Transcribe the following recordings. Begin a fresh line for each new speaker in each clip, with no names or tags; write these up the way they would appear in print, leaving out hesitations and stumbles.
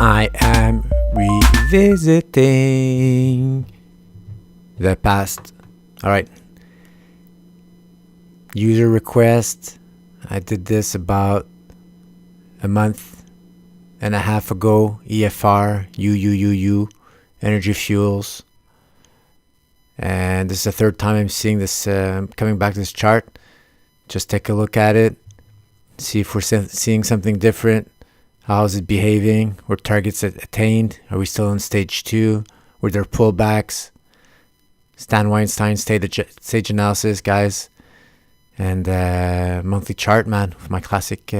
I am revisiting the past. All right. User request. I did this about a month and a half ago. EFR, uuuu, energy fuels. And this is the third time I'm seeing this, coming back to this chart. Just take a look at it. See if we're seeing something different. How is it behaving? Were targets attained? Are we still in stage 2? Were there pullbacks? Stan Weinstein stage analysis, guys. And monthly chart, man. With my classic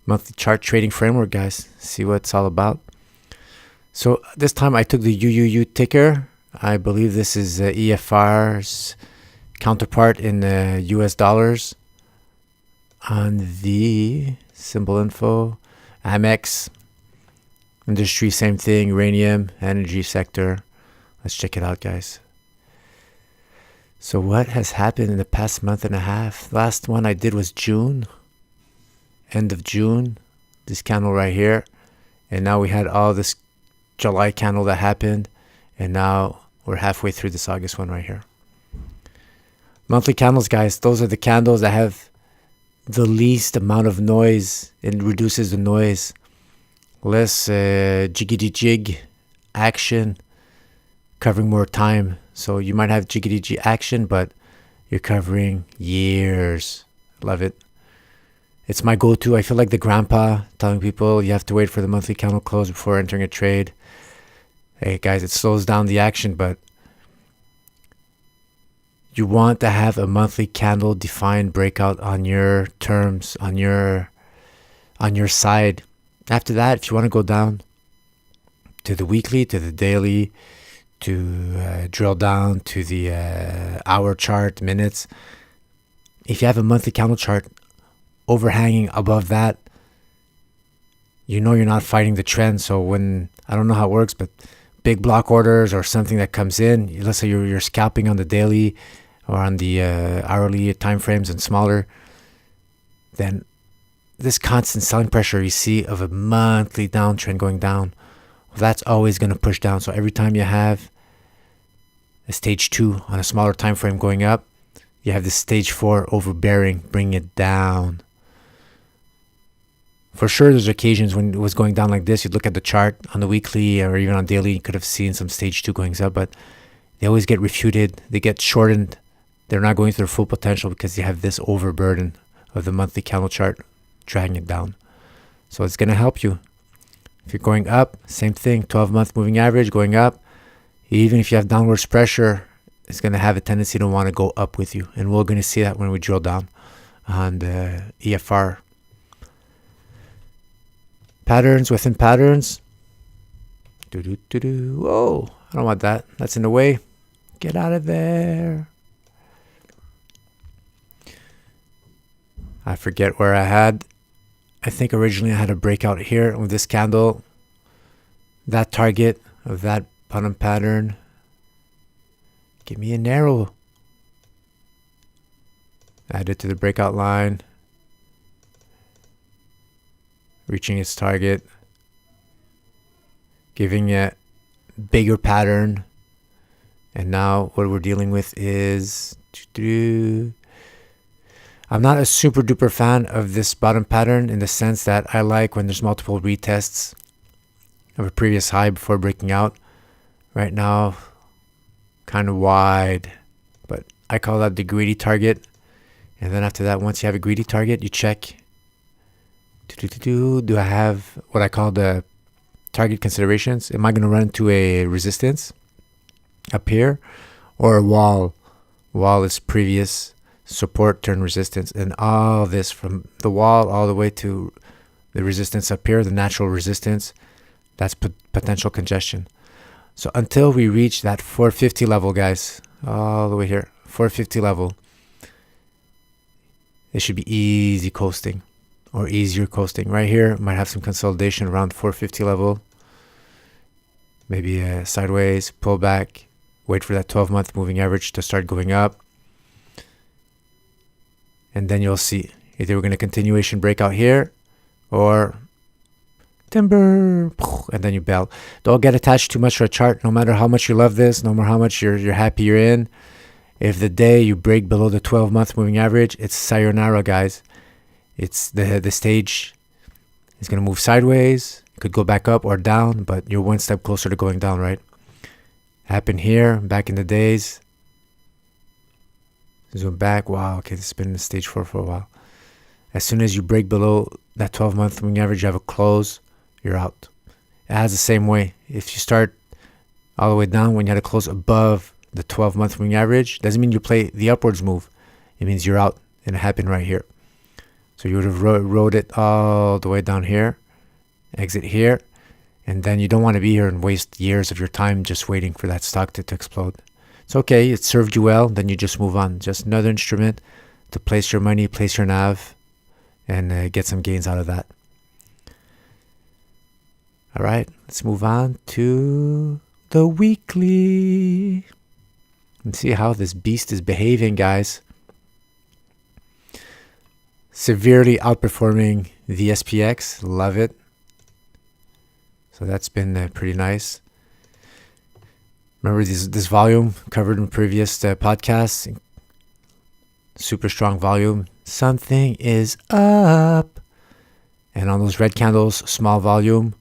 monthly chart trading framework, guys. See what it's all about. So this time I took the UUU ticker. I believe this is EFR's counterpart in US dollars. On the symbol info, Amex, industry, same thing, uranium, energy sector. Let's check it out, guys. So what has happened in the past month and a half? Last one I did was June, end of June, this candle right here. And now we had all this July candle that happened. And now we're halfway through this August one right here. Monthly candles, guys, those are the candles that have the least amount of noise. It reduces the noise. Less jiggity jig action, covering more time. So you might have jiggity jig action, but you're covering years. Love it. It's my go-to. I feel like the grandpa telling people you have to wait for the monthly candle close before entering a trade. Hey guys, it slows down the action, but you want to have a monthly candle defined breakout on your terms, on your side. After that, if you want to go down to the weekly, to the daily, to drill down to the hour chart, minutes. If you have a monthly candle chart overhanging above that, you know you're not fighting the trend. So when, I don't know how it works, but big block orders or something that comes in, let's say you're scalping on the daily or on the hourly time frames and smaller, then this constant selling pressure you see of a monthly downtrend going down, that's always going to push down. So every time you have a stage 2 on a smaller time frame going up, you have this stage 4 overbearing, bringing it down. For sure, there's occasions when it was going down like this, you'd look at the chart on the weekly or even on daily, you could have seen some stage 2 goings up, but they always get refuted. They get shortened. They're not going to their full potential because you have this overburden of the monthly candle chart dragging it down. So it's going to help you. If you're going up, same thing, 12-month moving average going up. Even if you have downwards pressure, it's going to have a tendency to want to go up with you. And we're going to see that when we drill down on the EFR. Patterns within patterns. Whoa, I don't want that. That's in the way. Get out of there. I forget where I had. I think originally I had a breakout here with this candle. That target of that bottom pattern. Give me a narrow. Add it to the breakout line. Reaching its target. Giving it bigger pattern. And now what we're dealing with is... I'm not a super duper fan of this bottom pattern in the sense that I like when there's multiple retests of a previous high before breaking out. Right now, kind of wide, but I call that the greedy target. And then after that, once you have a greedy target, you check. Do I have what I call the target considerations? Am I going to run into a resistance up here or a wall? Wall is previous support, turn resistance, and all this from the wall all the way to the resistance up here, the natural resistance, that's potential congestion. So until we reach that 450 level, guys, all the way here, 450 level, it should be easy coasting or easier coasting. Right here, might have some consolidation around 450 level, maybe a sideways pullback, wait for that 12-month moving average to start going up. And then you'll see either we're going to continuation breakout here or timber, and then you bail. Don't get attached too much to a chart. No matter how much you love this, no matter how much you're happy you're in, if the day you break below the 12-month moving average, it's sayonara, guys. It's the stage is going to move sideways. It could go back up or down, but you're one step closer to going down, right? Happened here back in the days. Zoom back. Wow, okay, this has been in stage 4 for a while. As soon as you break below that 12-month moving average, you have a close, you're out. It has the same way. If you start all the way down when you had a close above the 12-month moving average, doesn't mean you play the upwards move. It means you're out, and it happened right here. So you would have rode it all the way down here, exit here, and then you don't want to be here and waste years of your time just waiting for that stock to explode. It's okay, it served you well, then you just move on. Just another instrument to place your money, place your NAV, and get some gains out of that. All right, let's move on to the weekly and see how this beast is behaving, guys. Severely outperforming the SPX. Love it. So that's been pretty nice. Remember this volume covered in previous podcasts. Super strong volume. Something is up. And on those red candles, small volume.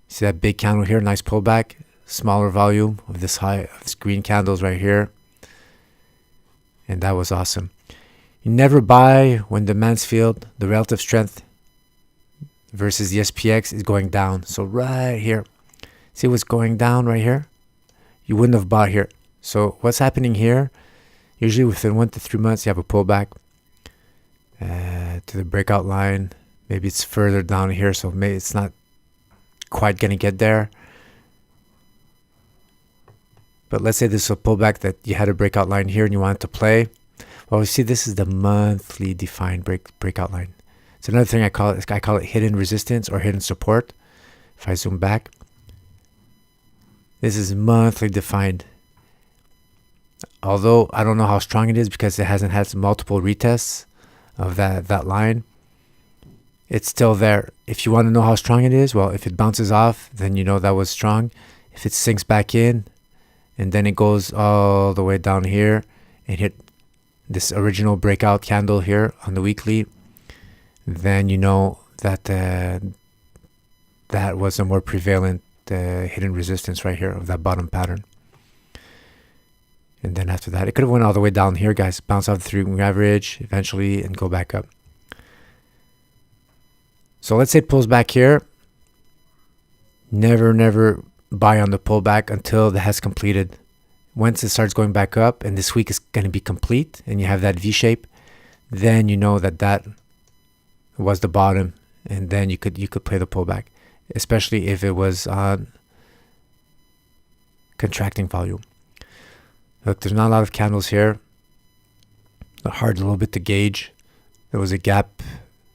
See that big candle here? Nice pullback. Smaller volume of this green candles right here. And that was awesome. You never buy when the Mansfield, the relative strength versus the SPX is going down. So right here, see what's going down right here? You wouldn't have bought here. So what's happening here? Usually within 1 to 3 months, you have a pullback to the breakout line. Maybe it's further down here, so maybe it's not quite going to get there. But let's say this is a pullback that you had a breakout line here and you wanted to play. Well, you see, this is the monthly defined breakout line. It's another thing I call it hidden resistance or hidden support. If I zoom back, this is monthly defined. Although I don't know how strong it is because it hasn't had multiple retests of that line. It's still there. If you want to know how strong it is, well, if it bounces off, then you know that was strong. If it sinks back in and then it goes all the way down here and hit this original breakout candle here on the weekly, then you know that that was a more prevalent hidden resistance right here of that bottom pattern. And then after that, it could have went all the way down here, guys. Bounce off the 3-week average eventually and go back up. So let's say it pulls back here. Never buy on the pullback until it has completed. Once it starts going back up and this week is going to be complete and you have that V shape, then you know that was the bottom, and then you could play the pullback, especially if it was on contracting volume. Look, there's not a lot of candles here. Hard a little bit to gauge. There was a gap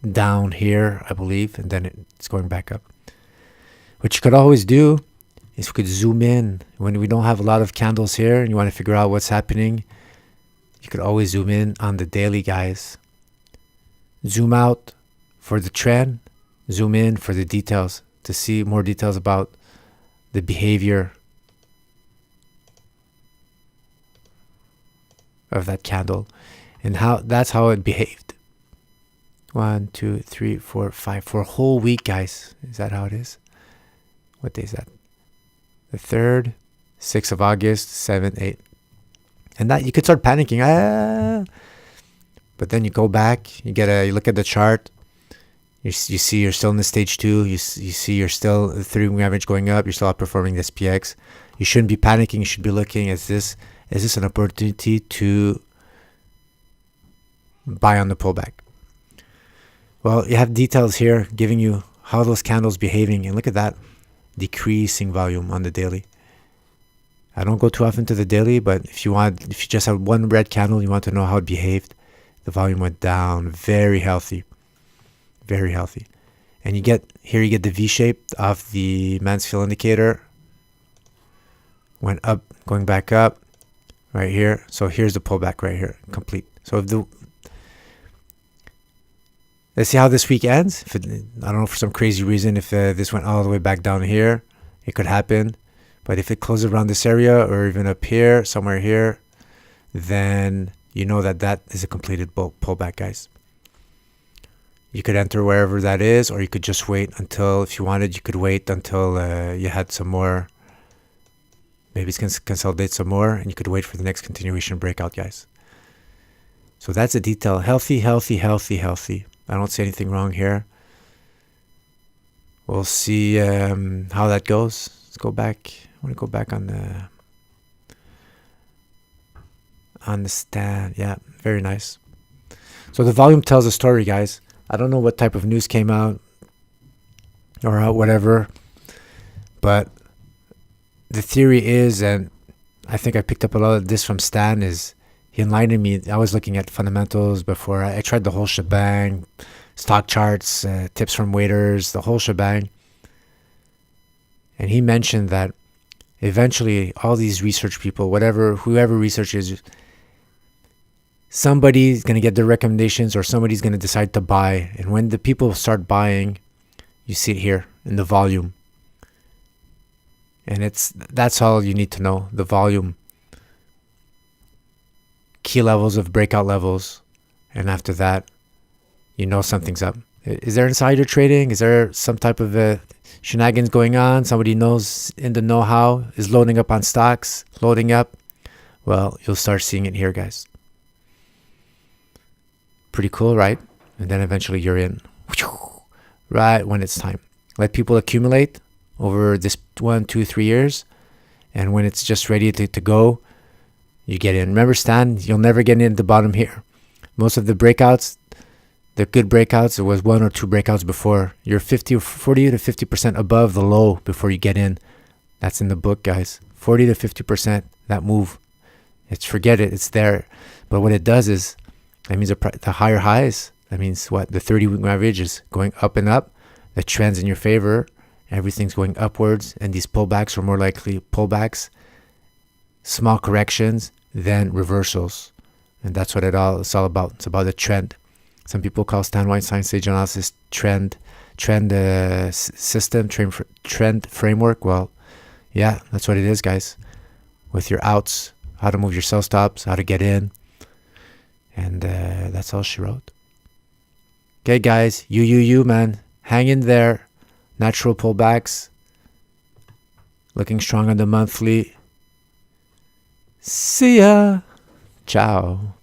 down here, I believe, and then it's going back up. What you could always do is we could zoom in when we don't have a lot of candles here and you want to figure out what's happening. You could always zoom in on the daily, guys. Zoom out for the trend, zoom in for the details to see more details about the behavior of that candle and that's how it behaved. 1, 2, 3, 4, 5 for a whole week, guys. Is that how it is? What day is that? The 3rd, 6th of August, 7th, 8th. And that you could start panicking. But then you go back, you look at the chart. You see you're still in the stage 2. You see you're still the 3-week average going up. You're still outperforming the SPX. You shouldn't be panicking. You should be looking at this. Is this an opportunity to buy on the pullback? Well, you have details here giving you how those candles behaving. And look at that. Decreasing volume on the daily. I don't go too often to the daily, but if you just have one red candle, you want to know how it behaved. The volume went down, very healthy, very healthy. And you get the V shape of the Mansfield indicator. Went up, going back up, right here. So here's the pullback right here, complete. So Let's see how this week ends. I don't know, for some crazy reason, if this went all the way back down here, it could happen. But if it closes around this area or even up here, somewhere here, then you know that is a completed pullback, guys. You could enter wherever that is, or you could just wait until, if you wanted, you could wait until you had some more. Maybe it's going to consolidate some more, and you could wait for the next continuation breakout, guys. So that's a detail. Healthy. I don't see anything wrong here. We'll see how that goes. Let's go back. I want to go back on the stand. Yeah, very nice. So the volume tells a story, guys. I don't know what type of news came out or whatever, but the theory is, and I think I picked up a lot of this from Stan, is he enlightened me. I was looking at fundamentals before. I tried the whole shebang, stock charts, tips from waiters, the whole shebang. And he mentioned that eventually all these research people, whoever researches, somebody's going to get their recommendations or somebody's going to decide to buy. And when the people start buying, you see it here in the volume. And that's all you need to know, the volume. Key levels of breakout levels. And after that, you know something's up. Is there insider trading? Is there some type of shenanigans going on? Somebody knows in the know-how, is loading up on stocks, loading up. Well, you'll start seeing it here, guys. Pretty cool, right? And then eventually you're in right when it's time. Let people accumulate over this 1, 2, 3 years. And when it's just ready to go, you get in. Remember, Stan, you'll never get in at the bottom here. Most of the breakouts, the good breakouts, it was 1 or 2 breakouts before. You're 40 to 50% above the low before you get in. That's in the book, guys. 40 to 50%, that move. Forget it, it's there. But what it does is, that means the higher highs, that means what? The 30-week average is going up and up. The trend's in your favor. Everything's going upwards. And these pullbacks are more likely pullbacks, small corrections, than reversals. And that's what it's all about. It's about the trend. Some people call Stan Weinstein Sage Analysis trend system, trend framework. Well, yeah, that's what it is, guys. With your outs, how to move your sell stops, how to get in. And that's all she wrote. Okay, guys. You, man. Hang in there. Natural pullbacks. Looking strong on the monthly. See ya. Ciao.